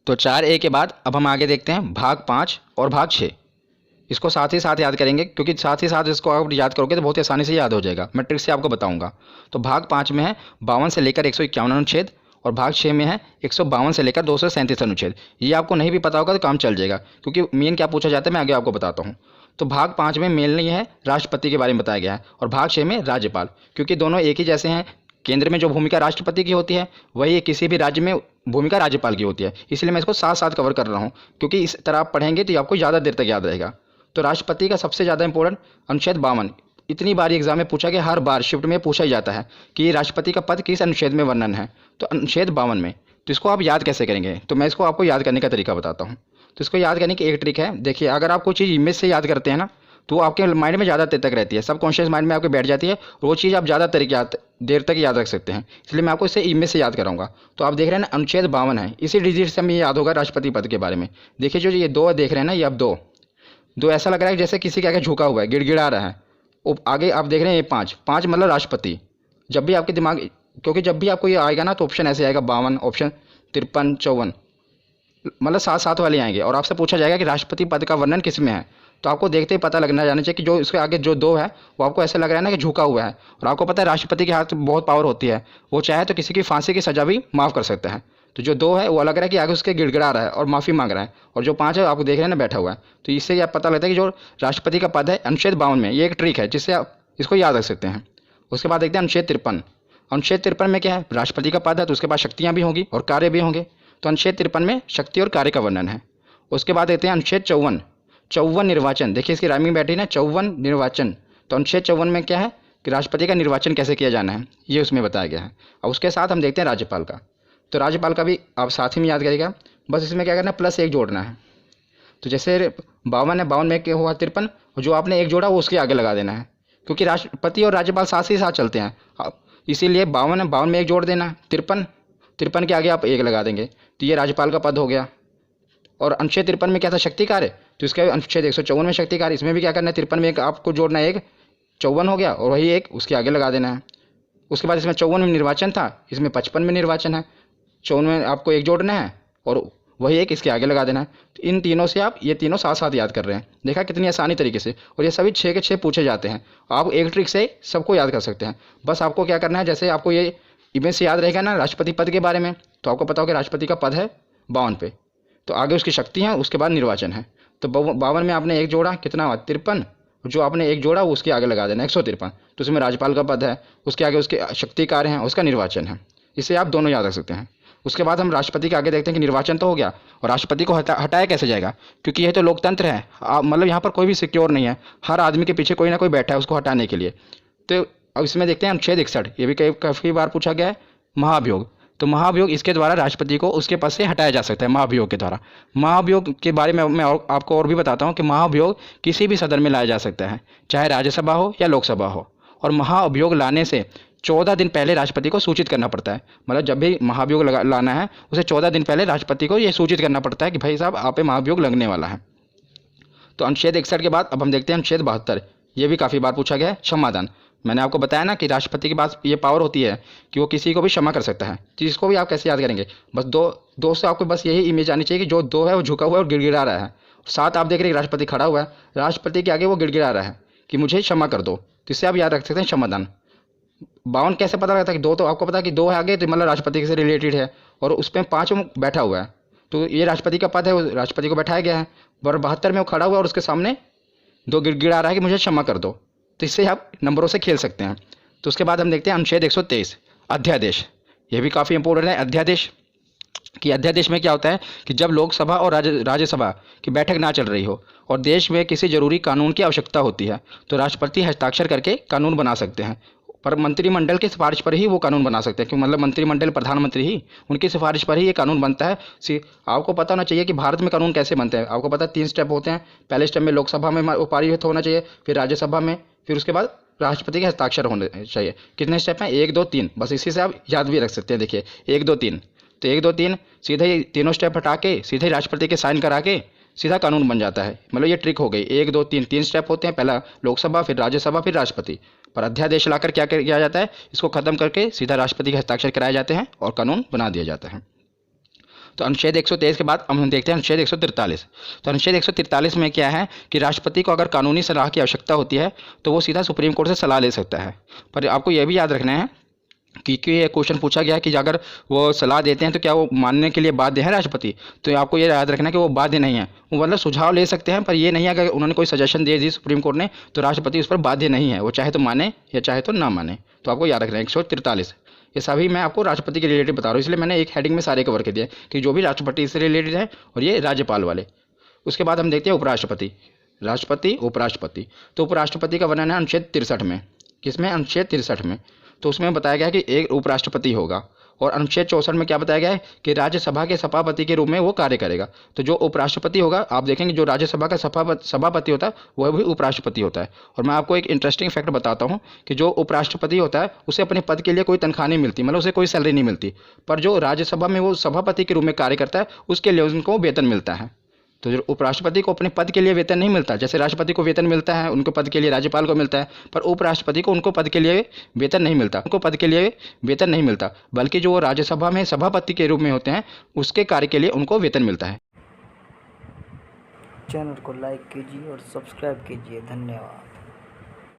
तो 4A के बाद अब हम आगे देखते हैं भाग 5 और भाग 6। इसको साथ ही साथ याद करेंगे, क्योंकि साथ ही साथ इसको आप याद करोगे तो बहुत ही आसानी से याद हो जाएगा। मैं ट्रिक से आपको बताऊंगा। तो भाग 5 में है 52 से लेकर 151 अनुच्छेद, और भाग 6 में है 152 से लेकर 237 अनुच्छेद। ये आपको नहीं भी पता होगा तो काम चल जाएगा, क्योंकि मेन क्या पूछा जाता है मैं आगे आपको बताता हूँ। तो भाग 5 में मेन नहीं है राष्ट्रपति के बारे में बताया गया है, और भाग 6 में राज्यपाल, क्योंकि दोनों एक ही जैसे हैं। केंद्र में जो भूमिका राष्ट्रपति की होती है वही किसी भी राज्य में भूमिका राज्यपाल की होती है, इसलिए मैं इसको साथ साथ कवर कर रहा हूँ, क्योंकि इस तरह आप पढ़ेंगे तो आपको ज़्यादा देर तक याद रहेगा। तो राष्ट्रपति का सबसे ज़्यादा इंपॉर्टेंट अनुच्छेद 52, इतनी बार एग्जाम में पूछा गया, हर बार शिफ्ट में पूछा ही जाता है कि राष्ट्रपति का पद किस अनुच्छेद में वर्णन है, तो अनुच्छेद 52 में। तो इसको आप याद कैसे करेंगे, तो मैं इसको आपको याद करने का तरीका बताता हूँ। तो इसको याद करने की एक ट्रिक है। देखिए, अगर आप कोई चीज़ इमेज से याद करते हैं ना, तो वो आपके माइंड में ज़्यादा देर तक रहती है, सब कॉन्शियस माइंड में आपके बैठ जाती है, और वो चीज़ आप ज़्यादा देर तक याद रख सकते हैं। इसलिए मैं आपको इसे इमेज से याद कराऊंगा। तो आप देख रहे हैं ना, अनुच्छेद 52 है, इसी डिजिट से हमें याद होगा राष्ट्रपति पद के बारे में। देखिए, जो ये दो देख रहे हैं ना, ये अब दो ऐसा लग रहा है जैसे किसी के आगे झुका हुआ है, गिड़गिड़ा रहा है। आगे आप देख रहे हैं ये 5 मतलब राष्ट्रपति। जब भी आपके दिमाग, क्योंकि जब भी आपको ये आएगा ना तो ऑप्शन ऐसे आएगा 52, ऑप्शन 53, 54, मतलब 7 वाले आएंगे, और आपसे पूछा जाएगा कि राष्ट्रपति पद का वर्णन किस में है। तो आपको देखते ही पता लगना जाना चाहिए कि जो इसके आगे जो 2 है वो आपको ऐसा लग रहा है ना कि झुका हुआ है। और आपको पता है राष्ट्रपति के हाथ में बहुत पावर होती है, वो चाहे तो किसी की फांसी की सजा भी माफ़ कर सकता है। तो जो 2 है वो अलग रहा है कि आगे उसके गिड़गिड़ा रहा है और माफ़ी मांग रहा है, और जो 5 है आपको देख रहे हैं ना बैठा हुआ है। तो इससे आप पता लगता है कि जो राष्ट्रपति का पद है अनुच्छेद 52 में, ये एक ट्रिक है जिससे आप इसको याद रख सकते हैं। उसके बाद देखते हैं अनुच्छेद 53। अनुच्छेद 53 में क्या है, राष्ट्रपति का पद है तो उसके पास शक्तियाँ भी होंगी और कार्य भी होंगे। तो अनुच्छेद 53 में शक्ति और कार्य का वर्णन है। उसके बाद देखते हैं अनुच्छेद 54 निर्वाचन। देखिए इसकी राइमिंग बैठी ना, 54 निर्वाचन। तो अनुच्छेद 54 में क्या है कि राष्ट्रपति का निर्वाचन कैसे किया जाना है, ये उसमें बताया गया है। और उसके साथ हम देखते हैं राज्यपाल का। तो राज्यपाल का भी आप साथ ही में याद करिएगा, बस इसमें क्या करना है, +1 जोड़ना है। तो जैसे 52 है, 52 में क्या हुआ 53, जो आपने 1 जोड़ा वो उसके आगे लगा देना है, क्योंकि राष्ट्रपति और राज्यपाल साथ ही साथ चलते हैं, इसीलिए 52 है, 52 में 1 जोड़ देना है। 53 के आगे आप 1 लगा देंगे, तो ये राज्यपाल का पद हो गया। और अनुच्छेद 53 में क्या था, शक्ति कार्य, तो इसका अनुच्छेद 154 में शक्ति कार्य, इसमें भी क्या करना है, 53 में 1 आपको जोड़ना है, 1 54 हो गया, और वही 1 उसके आगे लगा देना है। उसके बाद इसमें 54 में निर्वाचन था, इसमें 55 में निर्वाचन है, 54 में आपको 1 जोड़ना है और वही 1 इसके आगे लगा देना है। तो इन तीनों से आप ये तीनों साथ साथ याद कर रहे हैं, देखा कितनी आसानी तरीके से। और ये सभी 6 के 6 पूछे जाते हैं, आप एक ट्रिक से सबको याद कर सकते हैं। बस आपको क्या करना है, जैसे आपको ये इमेज से याद रहेगा ना राष्ट्रपति पद के बारे में, तो आपको पता हो कि राष्ट्रपति का पद है 52 पे, तो आगे उसकी शक्ति है, उसके बाद निर्वाचन है। तो 52 में आपने 1 जोड़ा, कितना हुआ 53, जो आपने 1 जोड़ा वो उसके आगे लगा देना 153, तो उसमें राज्यपाल का पद है, उसके आगे उसके शक्ति कार्य हैं, उसका निर्वाचन है। इसे आप दोनों याद रख सकते हैं। उसके बाद हम राष्ट्रपति के आगे देखते हैं कि निर्वाचन तो हो गया, और राष्ट्रपति को हटाया कैसे जाएगा, क्योंकि यह तो लोकतंत्र है, मतलब यहाँ पर कोई भी सिक्योर नहीं है, हर आदमी के पीछे कोई ना कोई बैठा है उसको हटाने के लिए। तो अब इसमें देखते हैं अनुच्छेद 61, ये भी काफ़ी बार पूछा गया है, महाभियोग। तो महाभियोग, इसके द्वारा राष्ट्रपति को उसके पद से हटाया जा सकता है, महाभियोग के द्वारा। महाभियोग के बारे में मैं आपको और भी बताता हूँ कि महाभियोग किसी भी सदन में लाया जा सकता है, चाहे राज्यसभा हो या लोकसभा हो। और महाभियोग लाने से 14 दिन पहले राष्ट्रपति को सूचित करना पड़ता है, मतलब जब भी महाभियोग लाना है उसे 14 दिन पहले राष्ट्रपति को ये सूचित करना पड़ता है कि भाई साहब आप पे महाभियोग लगने वाला है। तो अनुच्छेद 61 के बाद अब हम देखते हैं अनुच्छेद 72, ये भी काफ़ी बार पूछा गया है, क्षमादान। मैंने आपको बताया ना कि राष्ट्रपति के पास ये पावर होती है कि वो किसी को भी क्षमा कर सकता है। तो इसको भी आप कैसे याद करेंगे, बस दो से आपको बस यही इमेज आनी चाहिए कि जो 2 है वो झुका हुआ है और गिड़गिड़ा रहा है, 7 आप देख रहे हैं राष्ट्रपति खड़ा हुआ है, राष्ट्रपति के आगे वो गिड़गिड़ा रहा है कि मुझे क्षमा कर दो। तो इससे आप याद रख सकते हैं क्षमादान। 52 कैसे पता लगता है कि 2, तो आपको पता है कि 2 है आगे, तो मतलब राष्ट्रपति से रिलेटेड है, और उस पर 5 बैठा हुआ है, तो ये राष्ट्रपति का पद है, वो राष्ट्रपति को बैठाया गया है। और 72 में वो खड़ा हुआ है और उसके सामने 2 गिड़गिड़ा रहा है कि मुझे क्षमा कर दो। तो इससे आप नंबरों से खेल सकते हैं। तो उसके बाद हम देखते हैं अनुच्छेद 123, अध्यादेश। ये भी काफ़ी इंपॉर्टेंट है, अध्यादेश। कि अध्यादेश में क्या होता है कि जब लोकसभा और राज्यसभा की बैठक ना चल रही हो और देश में किसी जरूरी कानून की आवश्यकता होती है, तो राष्ट्रपति हस्ताक्षर करके कानून बना सकते हैं, पर मंत्रिमंडल की सिफारिश पर ही वो कानून बना सकते हैं, क्योंकि मतलब मंत्रिमंडल प्रधानमंत्री ही, उनकी सिफारिश पर ही ये कानून बनता है। आपको पता होना चाहिए कि भारत में कानून कैसे बनते हैं। आपको पता है 3 स्टेप होते हैं, पहले स्टेप में लोकसभा में वो पारित होना चाहिए, फिर राज्यसभा में, फिर उसके बाद राष्ट्रपति के हस्ताक्षर होने चाहिए। कितने स्टेप हैं, 1 2 3, बस इसी से आप याद भी रख सकते हैं। देखिए 1 2 3, तो 1 2 3 सीधे ही तीनों स्टेप हटा के सीधे राष्ट्रपति के साइन करा के सीधा कानून बन जाता है। मतलब ये ट्रिक हो गई, 1 2 3 3 स्टेप होते हैं, पहला लोकसभा, फिर राज्यसभा, फिर राष्ट्रपति। पर अध्यादेश लाकर क्या किया जाता है, इसको खत्म करके सीधा राष्ट्रपति के हस्ताक्षर कराए जाते हैं और कानून बना दिया जाता है। तो अनुच्छेद 123 के बाद हम देखते हैं अनुच्छेद 143। तो अनुच्छेद 143 में क्या है कि राष्ट्रपति को अगर कानूनी सलाह की आवश्यकता होती है तो वो सीधा सुप्रीम कोर्ट से सलाह ले सकता है। पर आपको यह भी याद रखना है कि ये क्वेश्चन पूछा गया कि अगर वो सलाह देते हैं तो क्या वो मानने के लिए बाध्य है राष्ट्रपति, तो आपको ये याद रखना है कि वो बाध्य नहीं है। वो मतलब सुझाव ले सकते हैं, पर ये नहीं है अगर उन्होंने कोई सजेशन दे दी सुप्रीम कोर्ट ने तो राष्ट्रपति उस पर बाध्य नहीं है, वो चाहे तो माने या चाहे तो ना माने। तो आपको याद रखना है 143। ये सभी मैं आपको राष्ट्रपति के रिलेटेड बता रहा हूँ, इसलिए मैंने एक हेडिंग में सारे कवर कर दिए कि जो भी राष्ट्रपति से रिलेटेड है और ये राज्यपाल वाले। उसके बाद हम देखते हैं उपराष्ट्रपति, राष्ट्रपति, उपराष्ट्रपति। तो उपराष्ट्रपति का वर्णन है अनुच्छेद 63 में। किसमें? अनुच्छेद 63 में। तो उसमें बताया गया कि एक उपराष्ट्रपति होगा, और अनुच्छेद 64 में क्या बताया गया है कि राज्यसभा के सभापति के रूप में वो कार्य करेगा। तो जो उपराष्ट्रपति होगा, आप देखेंगे जो राज्यसभा का सभापति होता है वह भी उपराष्ट्रपति होता है। और मैं आपको एक इंटरेस्टिंग फैक्ट बताता हूँ कि जो उपराष्ट्रपति होता है उसे अपने पद के लिए कोई तनख्वाह नहीं मिलती, मतलब उसे कोई सैलरी नहीं मिलती, पर जो राज्यसभा में वो सभापति के रूप में कार्य करता है उसके लिए उनको वेतन मिलता है। तो जो उपराष्ट्रपति को अपने पद के लिए वेतन नहीं मिलता, जैसे राष्ट्रपति को वेतन मिलता है उनके पद के लिए, राज्यपाल को मिलता है, पर उपराष्ट्रपति को उनको पद के लिए वेतन नहीं मिलता, बल्कि जो वो राज्यसभा में सभापति के रूप में होते हैं उसके कार्य के लिए उनको वेतन मिलता है। चैनल को लाइक कीजिए और सब्सक्राइब कीजिए। धन्यवाद।